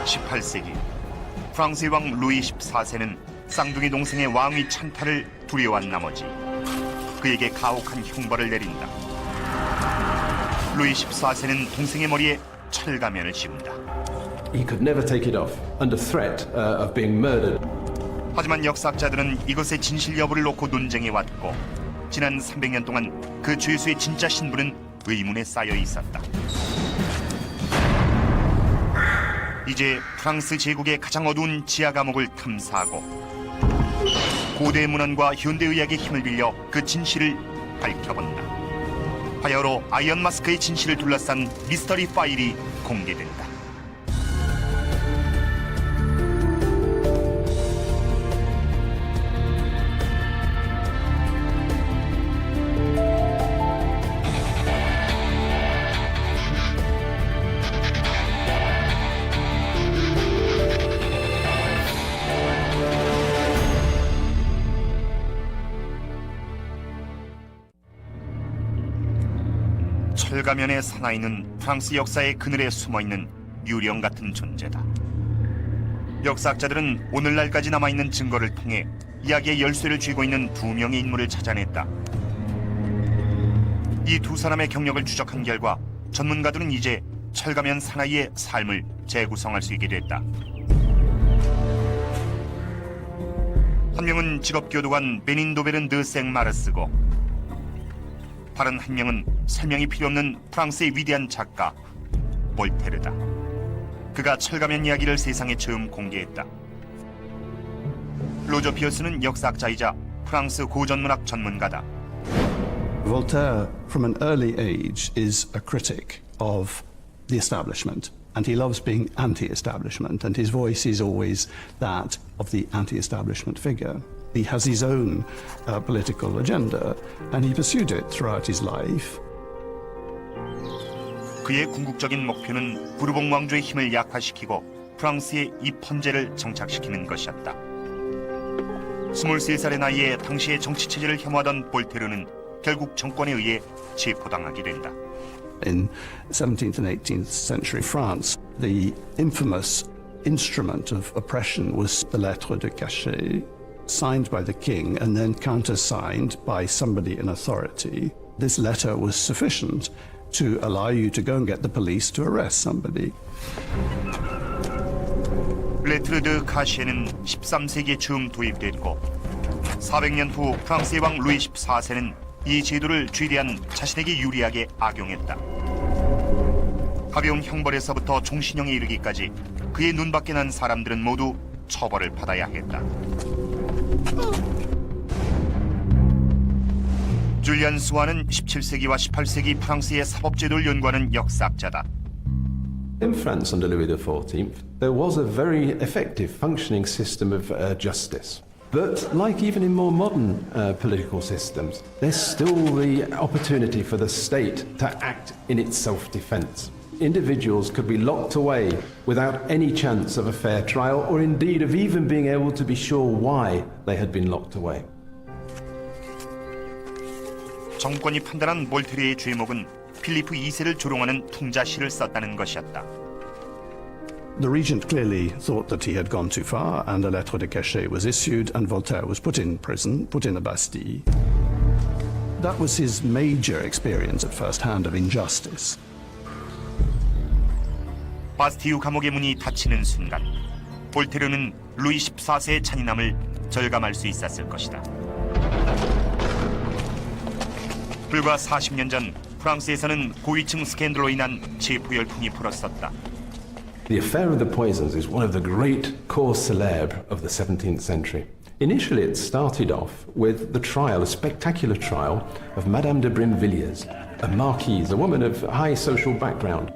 18세기 프랑스의 왕 루이 14세는 쌍둥이 동생의 왕위 찬탈을 두려워한 나머지 그에게 가혹한 형벌을 내린다. 루이 14세는 동생의 머리에 철가면을 씌운다. He could never take it off under threat of being murdered. 하지만 역사학자들은 이것의 진실 여부를 놓고 논쟁해왔고 지난 300년 동안 그 죄수의 진짜 신분은 의문에 쌓여 있었다. 이제 프랑스 제국의 가장 어두운 지하 감옥을 탐사하고 고대 문헌과 현대의학의 힘을 빌려 그 진실을 밝혀본다. 하여로 아이언 마스크의 진실을 둘러싼 미스터리 파일이 공개된다. 철가면의 사나이는 프랑스 역사의 그늘에 숨어있는 유령 같은 존재다. 역사학자들은 오늘날까지 남아있는 증거를 통해 이야기의 열쇠를 쥐고 있는 두 명의 인물을 찾아냈다. 이 두 사람의 경력을 추적한 결과 전문가들은 이제 철가면 사나이의 삶을 재구성할 수 있게 됐다. 한 명은 직업교도관 베닌도베른 드 생마르스고 다른 한 명은 설명이 필요 없는 프랑스의 위대한 작가 볼테르다. 그가 철가면 이야기를 세상에 처음 공개했다. 로저 피어스는 역사학자이자 프랑스 고전문학 전문가다. Voltaire, from an early age, is a critic of the establishment, and he loves being anti-establishment, and his voice is always that of the anti-establishment figure. He has his own political agenda, and he pursued it throughout his life. 그의 궁극적인 목표는 부르봉 왕조의 힘을 약화시키고 프랑스의 입헌제를 정착시키는 것이었다. 23살의 나이에 당시의 정치 체제를 혐오하던 볼테르는 결국 정권에 의해 체포당하게 된다. In 17th and 18th century France, the infamous instrument of oppression was the lettre de cachet, signed by the king and then countersigned by somebody in authority. This letter was sufficient to allow you to go and get the police to arrest somebody. 레트르 드 카시에는 13세기에 처음 도입됐고 400년 후 프랑스의 왕 루이 14세는 이 제도를 최대한 자신에게 유리하게 악용했다. 가벼운 형벌에서부터 종신형에 이르기까지 그의 눈밖에 난 사람들은 모두 처벌을 받아야 했다. 줄리안 수아는 17세기와 18세기 프랑스의 사법제도를 연구하는 역사학자다. In France under Louis XIV, there was a very effective functioning system of justice. But like even in more modern political systems, there's still the opportunity for the state to act in its self-defense. Individuals could be locked away without any chance of a fair trial or indeed of even being able to be sure why they had been locked away. 정권이 판단한 몰테르의 죄목은 필리프 2세를 조롱하는 퉁자시를 썼다는 것이었다. The regent clearly thought that he had gone too far, and a lettre de cachet was issued, and Voltaire was put in prison, put in a Bastille. That was his major experience at first hand of injustice. 바스티유 감옥의 문이 닫히는 순간 볼테르는 루이 14세의 잔인함을 절감할 수 있었을 것이다. 불과 40년 전 프랑스에서는 고위층 스캔들로 인한 체포 열풍이 불었었다. The affair of the poisons is one of the great causes célèbres of the 17th century. Initially, it started off with the trial, a spectacular trial of Madame de Brinvilliers, a marquise, a woman of high social background.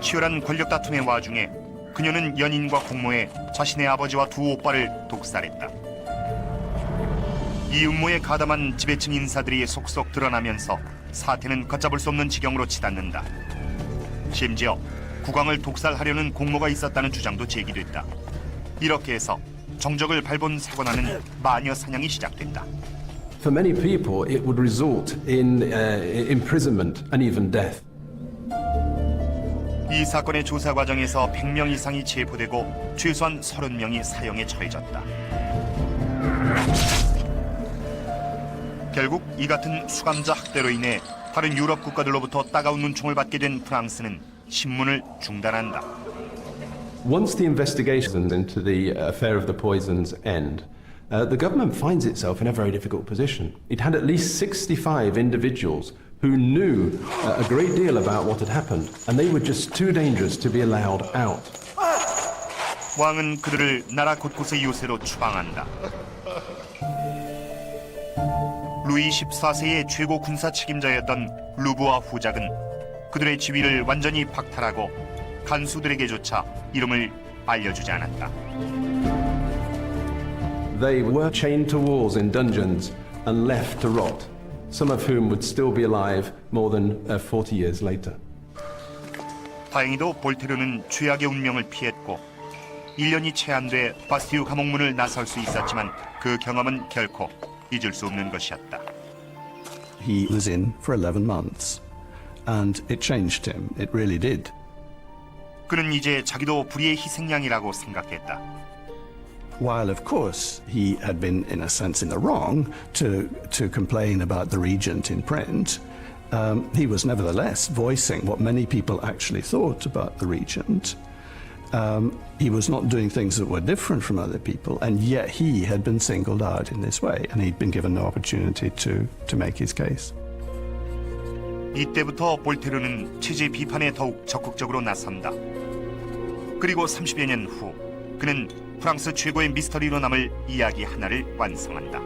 치열한 권력 다툼의 와중에 그녀는 연인과 공모해 자신의 아버지와 두 오빠를 독살했다. 이 음모에 가담한 지배층 인사들이 속속 드러나면서 사태는 걷잡을 수 없는 지경으로 치닫는다. 심지어 국왕을 독살하려는 공모가 있었다는 주장도 제기됐다. 이렇게 해서 정적을 밟은 사고 나는 마녀 사냥이 시작된다. For many people, it would result in imprisonment and even death. 이 사건의 조사 과정에서 100명 이상이 체포되고 최소한 30명이 사형에 처해졌다. 결국 이 같은 수감자 학대로 인해 다른 유럽 국가들로부터 따가운 눈총을 받게 된 프랑스는 신문을 중단한다. Once the investigations into the affair of the poisons end, the government finds itself in a very difficult position. It had at least 65 individuals who knew a great deal about what had happened, and they were just too dangerous to be allowed out. 왕은 그들을 나라 곳곳의 요새로 추방한다. 루이 14세의 최고 군사 책임자였던 루부아 후작은 그들의 지위를 완전히 박탈하고 간수들에게조차 이름을 알려주지 않았다. They were chained to walls in dungeons and left to rot, some of whom would still be alive more than 40 years later. 다행히도 볼테르는 죄악의 운명을 피했고 1년이 채 안 돼 바스티유 감옥문을 나설 수 있었지만 그 경험은 결코 잊을 수 없는 것이었다. He was in for 11 months, and it changed him. It really did. 그는 이제 자기도 불의의 희생양이라고 생각했다. While, of course, he had been, in a sense, in the wrong to complain about the regent in print, he was nevertheless voicing what many people actually thought about the regent. He was not doing things that were different from other people, and yet he had been singled out in this way, and he'd been given no opportunity to make his case. 이때부터 볼테르는 체제 비판에 더욱 적극적으로 나선다. 그리고 30여 년 후 그는 프랑스 최고의 미스터리로 남을 이야기 하나를 완성한다.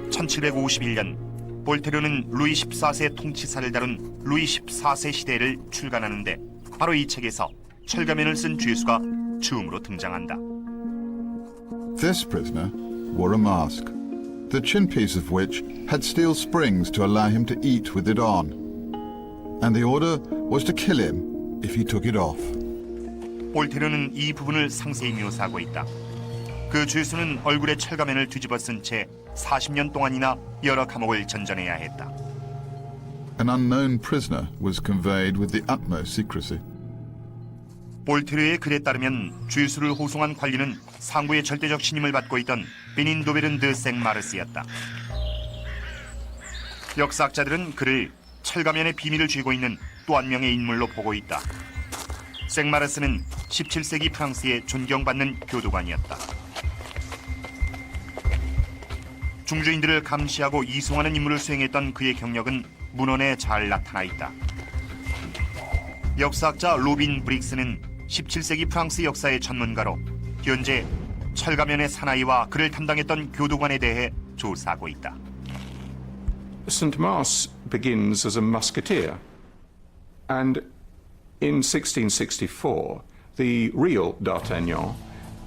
1751년 볼테르는 루이 14세 통치사를 다룬 루이 14세 시대를 출간하는데 바로 이 책에서 철가면을 쓴 죄수가 처음으로 등장한다. This prisoner wore a mask, the chinpiece of which had steel springs to allow him to eat with it on. And the order was to kill him if he took it off. 볼테르는 이 부분을 상세히 묘사하고 있다. 그 죄수는 얼굴에 철가면을 뒤집어 쓴 채 40년 동안이나 여러 감옥을 전전해야 했다. An unknown prisoner was conveyed with the utmost secrecy. 볼테르의 글에 따르면 죄수를 호송한 관리는 상부의 절대적 신임을 받고 있던 베닌 도베른 드 생마르스였다. 역사학자들은 그를 철가면의 비밀을 쥐고 있는 또 한 명의 인물로 보고 있다. 생마르스는 17세기 프랑스의 존경받는 교도관이었다. 중주인들을 감시하고 이송하는 임무를 수행했던 그의 경력은 문헌에 잘 나타나 있다. 역사학자 로빈 브릭스는 17세기 프랑스 역사의 전문가로 현재 철가면의 사나이와 그를 담당했던 교도관에 대해 조사하고 있다. Saint-Mars begins as a musketeer, and in 1664, the real D'Artagnan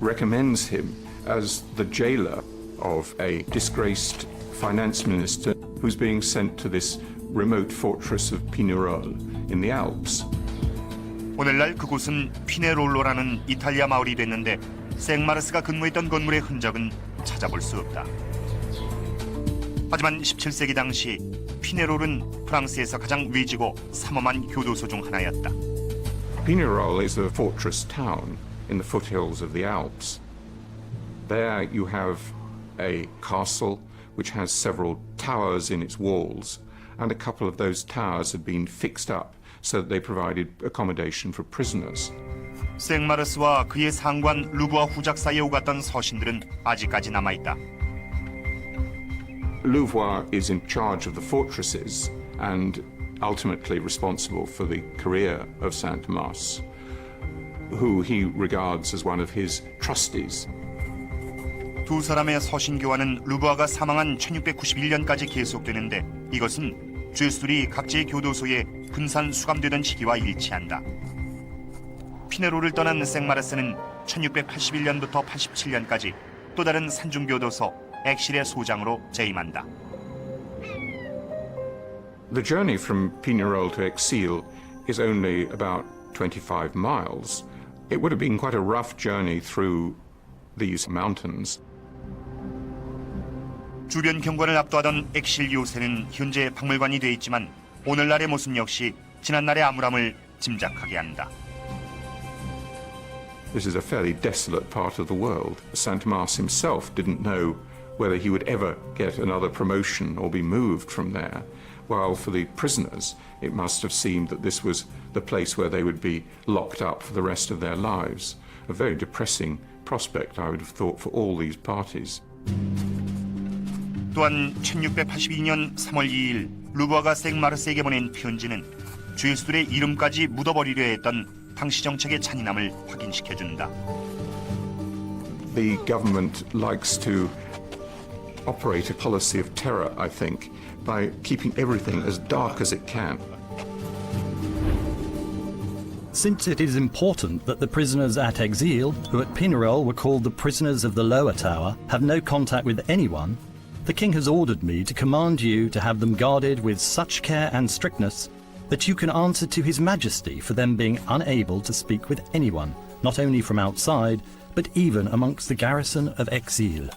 recommends him as the jailer of a disgraced finance minister who's being sent to this remote fortress of Pignerol in the Alps. 오늘날 그곳은 피네롤로라는 이탈리아 마을이 됐는데 생마르스가 근무했던 건물의 흔적은 찾아볼 수 없다. 하지만 17세기 당시 피네롤은 프랑스에서 가장 외지고 삼엄한 교도소 중 하나였다. Pignerol is a fortress town in the foothills of the Alps. There you have a castle which has several towers in its walls, and a couple of those towers had been fixed up so that they provided accommodation for prisoners. 생마르스와 그의 상관 루부아 후작 사이에 오갔던 서신들은 아직까지 남아있다. Louvois is in charge of the fortresses and ultimately responsible for the career of Saint-Mars, who he regards as one of his trustees. 두 사람의 서신 교환은 루부아가 사망한 1691년까지 계속되는데 이것은 죄수들이 각지의 교도소에 분산 수감되던 시기와 일치한다. 피네로를 떠난 생마르스는 1681년부터 87년까지 또 다른 산중교도소 엑실의 소장으로 재임한다. The journey from Pignerol to Exilles is only about 25 miles. It would have been quite a rough journey through these mountains. 주변 경관을 압도하던 엑실 요새는 현재 박물관이 돼 있지만 오늘날의 모습 역시 지난날의 암울함을 짐작하게 한다. This is a fairly desolate part of the world. Saint-Mars himself didn't know whether he would ever get another promotion or be moved from there, while for the prisoners it must have seemed that this was the place where they would be locked up for the rest of their lives. A very depressing prospect, I would have thought, for all these parties. 또한 1682년 3월 2일 루부아가 생마르스에게 보낸 편지는 죄수들의 이름까지 묻어버리려 했던 당시 정책의 잔인함을 확인시켜준다. The government likes to operate a policy of terror, I think, by keeping everything as dark as it can. Since it is important that the prisoners at Exil, who at Pignerol were called the prisoners of the lower tower, have no contact with anyone, the king has ordered me to command you to have them guarded with such care and strictness that you can answer to his majesty for them being unable to speak with anyone, not only from outside, but even amongst the garrison of Exil.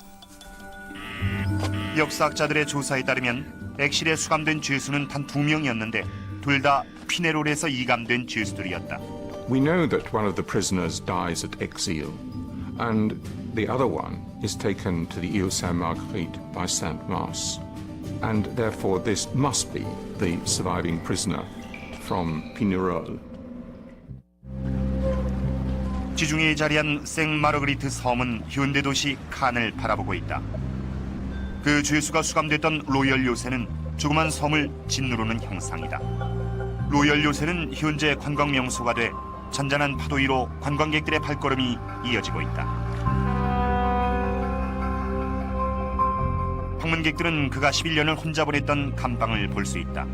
역사학자들의 조사에 따르면 엑실에 수감된 죄수는 단 2명이었는데 둘 다 피네롤에서 이감된 죄수들이었다. We know that one of the prisoners dies at Exil, and the other one is taken to the Ile Sainte-Marguerite by Saint-Mars, and therefore this must be the surviving prisoner from Pignerol. 지중해에 자리한 생마르그리트 섬은 현대 도시 칸을 바라보고 있다. 그 죄수가 수감됐던 로열 요새는 조그만 섬을 짓누르는 형상이다. 로열 요새는 현재 관광 명소가 돼 잔잔한 파도 위로 관광객들의 발걸음이 이어지고 있다. 방문객들은 그가 11년을 혼자 보냈던 감방을 볼 수 있다.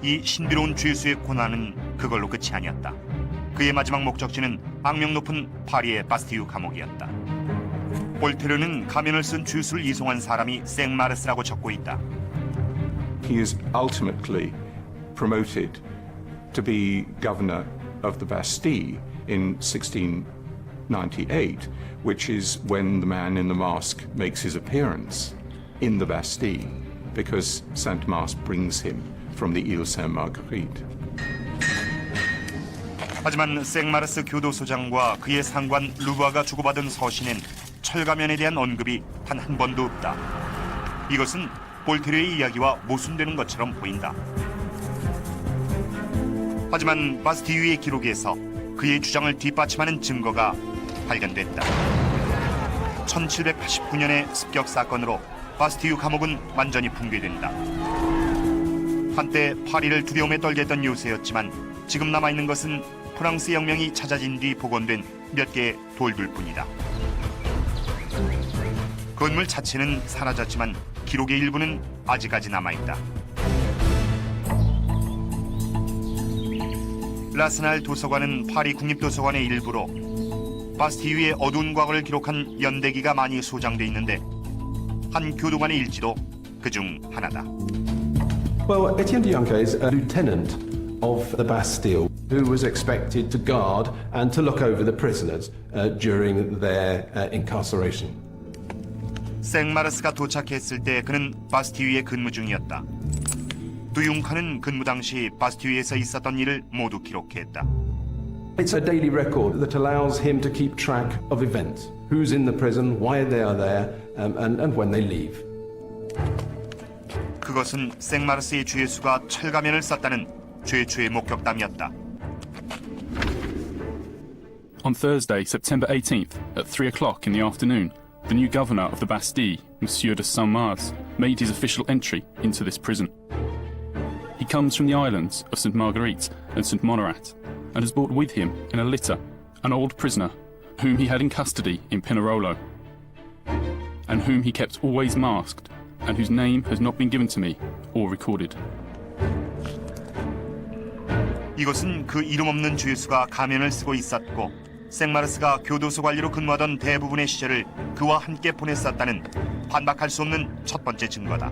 이 신비로운 죄수의 고난은 그걸로 끝이 아니었다. 그의 마지막 목적지는 악명 높은 파리의 바스티유 감옥이었다. 볼테르는 가면을 쓴 죄수를 이송한 사람이 생마르스라고 적고 있다. He is ultimately promoted to be governor of the Bastille in 1698, which is when the man in the mask makes his appearance in the Bastille, because Saint-Mars brings him from the Ile Sainte-Marguerite. 하지만 생마르스 교도소장과 그의 상관 루부아가 주고받은 서신엔 철가면에 대한 언급이 단 한 번도 없다. 이것은 볼테르의 이야기와 모순되는 것처럼 보인다. 하지만 바스티유의 기록에서 그의 주장을 뒷받침하는 증거가 발견됐다. 1789년의 습격 사건으로 바스티유 감옥은 완전히 붕괴된다. 한때 파리를 두려움에 떨게 했던 요새였지만 지금 남아있는 것은 프랑스 혁명이 찾아진 뒤 복원된 몇 개의 돌들 뿐이다. 건물 자체는 사라졌지만 기록의 일부는 아직까지 남아있다. 라스날 도서관은 파리 국립도서관의 일부로 바스티유의 어두운 과거를 기록한 연대기가 많이 소장돼 있는데 한 교도관의 일지도 그중 하나다. Well, Etienne de Jonca is a lieutenant of the Bastille who was expected to guard and to look over the prisoners during their incarceration. 생마르스가 도착했을 때 그는 바스티유에 근무 중이었다. 두융카는 근무 당시 바스티유에서 있었던 일을 모두 기록했다. It's a daily record that allows him to keep track of events, who's in the prison, why they are there, and when they leave. 그것은 생마르스의 죄수가 철가면을 썼다는 최초의 목격담이었다. On Thursday, September 18th, at 3 o'clock in the afternoon, the new governor of the Bastille, Monsieur de Saint-Mars, made his official entry into this prison. He comes from the islands of St. Marguerite and St. Monorat, and has brought with him in a litter an old prisoner whom he had in custody in Pinerolo, and whom he kept always masked, and whose name has not been given to me or recorded. 이것은 그 이름 없는 죄수가 가면을 쓰고 있었고 생마르스가 교도소 관리로 근무하던 대부분의 시절을 그와 함께 보냈었다는 반박할 수 없는 첫 번째 증거다.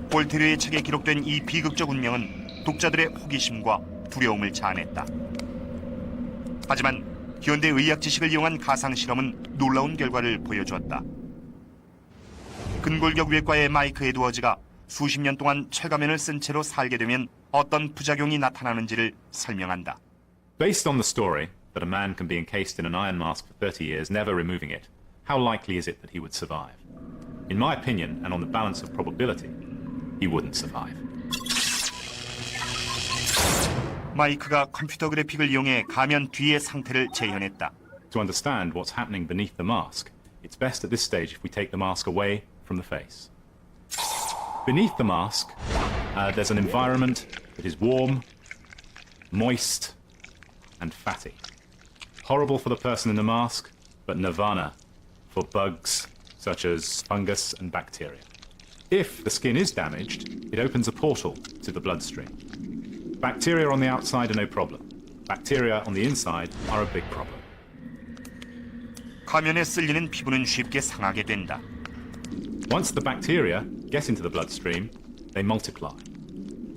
볼테르의 책에 기록된 이 비극적 운명은 독자들의 호기심과 두려움을 자아냈다. 하지만 현대 의학 지식을 이용한 가상 실험은 놀라운 결과를 보여주었다. 근골격 외과의 마이크 에드워즈가 수십 년 동안 철가면을 쓴 채로 살게 되면 어떤 부작용이 나타나는지를 설명한다. Based on the story that a man can be encased in an iron mask for 30 years, never removing it, how likely is it that he would survive? In my opinion, and on the balance of probability, he wouldn't survive. 마이크가 컴퓨터 그래픽을 이용해 가면 뒤의 상태를 재현했다. To understand what's happening beneath the mask, it's best at this stage if we take the mask away from the face. Beneath the mask, there's an environment that is warm, moist, and fatty. Horrible for the person in the mask, but nirvana for bugs such as fungus and bacteria. If the skin is damaged, it opens a portal to the bloodstream. Bacteria on the outside are no problem. Bacteria on the inside are a big problem. 가면에 쓸리는 피부는 쉽게 상하게 된다. Once the bacteria get into the bloodstream, they multiply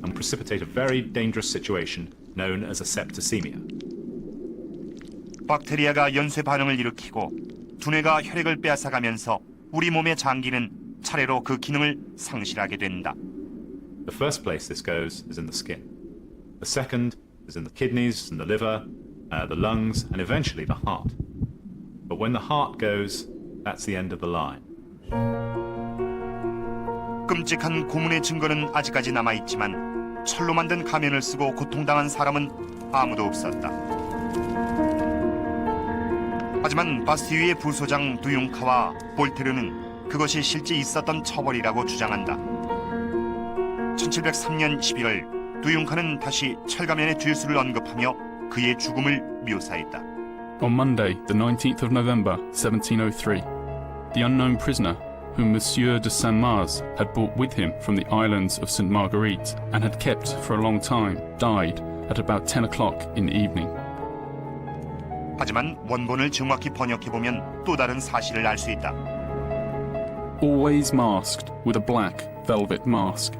and precipitate a very dangerous situation known as a septicemia. 박테리아가 연쇄 반응을 일으키고 두뇌가 혈액을 빼앗아가면서 우리 몸의 장기는 차례로 그 기능을 상실하게 된다. The first place this goes is in the skin. The second is in the kidneys and the liver, the lungs, and eventually the heart. But when the heart goes, that's the end of the line. 끔찍한 고문의 증거는 아직까지 남아있지만 철로 만든 가면을 쓰고 고통당한 사람은 아무도 없었다. 하지만 바스티유의 부소장 두융카와 볼테르는 그것이 실제 있었던 처벌이라고 주장한다. 1703년 11월 두융카는 다시 철가면의 죄수를 언급하며 그의 죽음을 묘사했다. On Monday, the 19th of November, 1703, the unknown prisoner, whom Monsieur de Saint-Mars had brought with him from the islands of St. Marguerite and had kept for a long time, died at about 10 o'clock in the evening. 하지만 원본을 정확히 번역해보면 또 다른 사실을 알 수 있다. Always masked with a black velvet mask.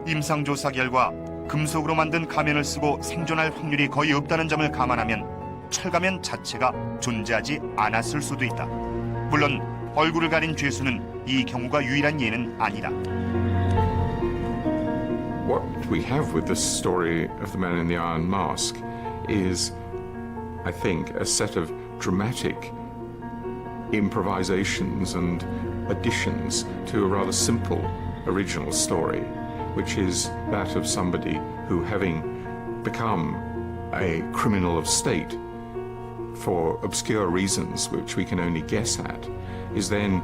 임상조사 결과 금속으로 만든 가면을 쓰고 생존할 확률이 거의 없다는 점을 감안하면 철가면 자체가 존재하지 않았을 수도 있다. 물론 얼굴을 가린 죄수는 이 경우가 유일한 예는 아니다. What we have with this story of the man in the iron mask is, I think, a set of dramatic improvisations and additions to a rather simple original story, which is that of somebody who, having become a criminal of state for obscure reasons which we can only guess at, is then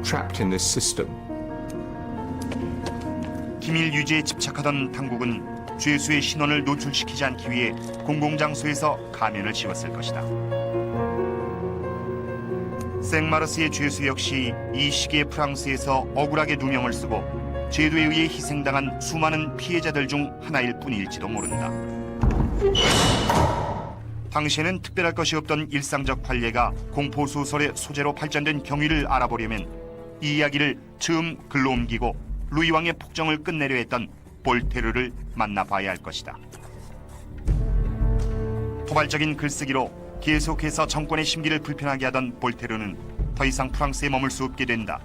trapped in this system. 기밀 유지에 집착하던 당국은 죄수의 신원을 노출시키지 않기 위해 공공장소에서 가면을 씌웠을 것이다. 생마르스의 죄수 역시 이 시기의 프랑스에서 억울하게 누명을 쓰고 제도에 의해 희생당한 수많은 피해자들 중 하나일 뿐일지도 모른다. 당시에는 특별할 것이 없던 일상적 관례가 공포소설의 소재로 발전된 경위를 알아보려면 이 이야기를 처음 글로 옮기고 루이 왕의 폭정을 끝내려 했던 볼테르를 만나봐야 할 것이다. 포괄적인 글쓰기로 계속해서 정권의 심기를 불편하게 하던 볼테르는 더 이상 프랑스에 머물 수 없게 된다.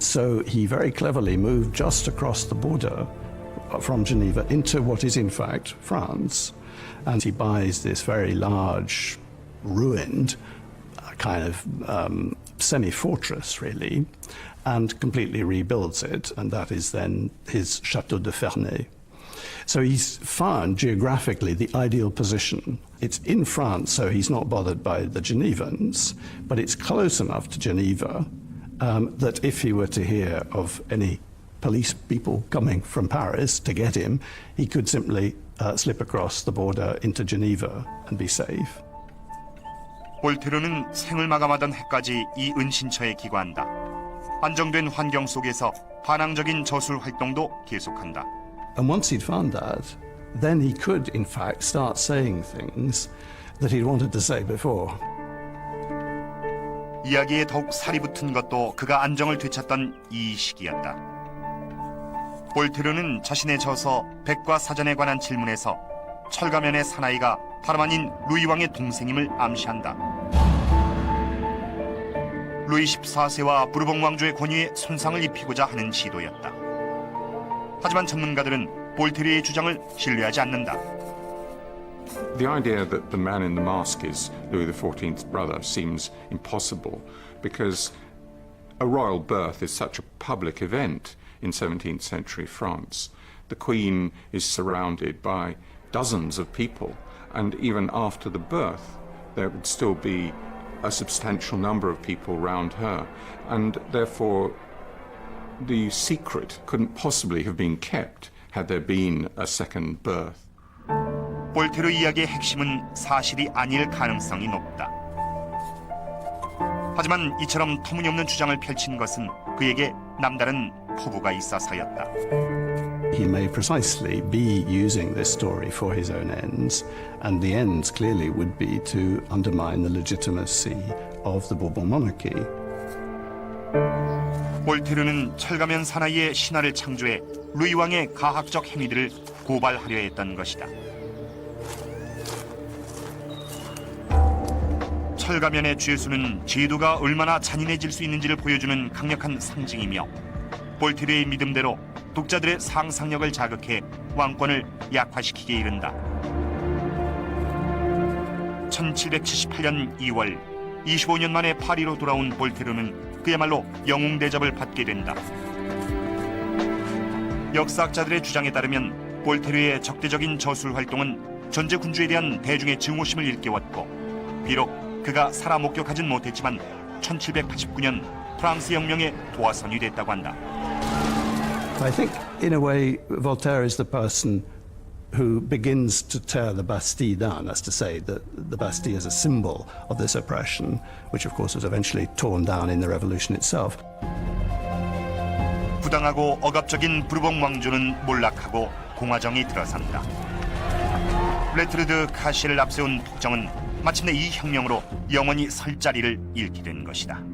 So he very cleverly moved just across the border from Geneva into what is in fact France. And he buys this very large, ruined kind of semi-fortress, really, and completely rebuilds it. And that is then his Château de Ferney. So he's found geographically the ideal position. It's in France, so he's not bothered by the Genevans, but it's close enough to Geneva that if he were to hear of any police people coming from Paris to get him, he could simply slip across the border into Geneva and be safe. 볼테르는 생을 마감하던 해까지 이 은신처에 기거한다. 안정된 환경 속에서 반항적인 저술 활동도 계속한다. And once he'd found that, then he could, in fact, start saying things that he'd wanted to say before. 이야기에 더욱 살이 붙은 것도 그가 안정을 되찾던 이 시기였다. 볼테르는 자신의 저서 백과 사전에 관한 질문에서 철가면의 사나이가 다름 아닌 루이 왕의 동생임을 암시한다. 루이 14세와 부르봉 왕조의 권위에 손상을 입히고자 하는 시도였다. 하지만 전문가들은 볼테르의 주장을 신뢰하지 않는다. The idea that the man in the mask is Louis XIV's brother seems impossible because a royal birth is such a public event in 17th century France. The Queen is surrounded by dozens of people, and even after the birth, there would still be a substantial number of people around her, and therefore the secret couldn't possibly have been kept had there been a second birth. 볼테르 이야기의 핵심은 사실이 아닐 가능성이 높다. 하지만 이처럼 터무니없는 주장을 펼친 것은 그에게 남다른 포부가 있어서였다. He may precisely be using this story for his own ends, and the ends clearly would be to undermine the legitimacy of the Bourbon monarchy. 볼테르는 철가면 사나이의 신화를 창조해 루이 왕의 가학적 행위들을 고발하려 했던 것이다. 철가면의 죄수는 제도가 얼마나 잔인해질 수 있는지를 보여주는 강력한 상징이며 볼테르의 믿음대로 독자들의 상상력을 자극해 왕권을 약화시키게 이른다. 1778년 2월 25년 만에 파리로 돌아온 볼테르는 그야말로 영웅 대접을 받게 된다. 역사학자들의 주장에 따르면 볼테르의 적대적인 저술 활동은 전제 군주에 대한 대중의 증오심을 일깨웠고 비록 그가 살아 목격하진 못했지만 1789년 프랑스 혁명의 도화선이 됐다고 한다. I think, in a way, Voltaire is the person who begins to tear the Bastille down. That's to say that the Bastille is a symbol of this oppression, which of course was eventually torn down in the revolution itself. 부당하고 억압적인 부르봉 왕조는 몰락하고 공화정이 들어선다. 레트르드 카시를 앞세운 폭정은 마침내 이 혁명으로 영원히 설 자리를 잃게 된 것이다.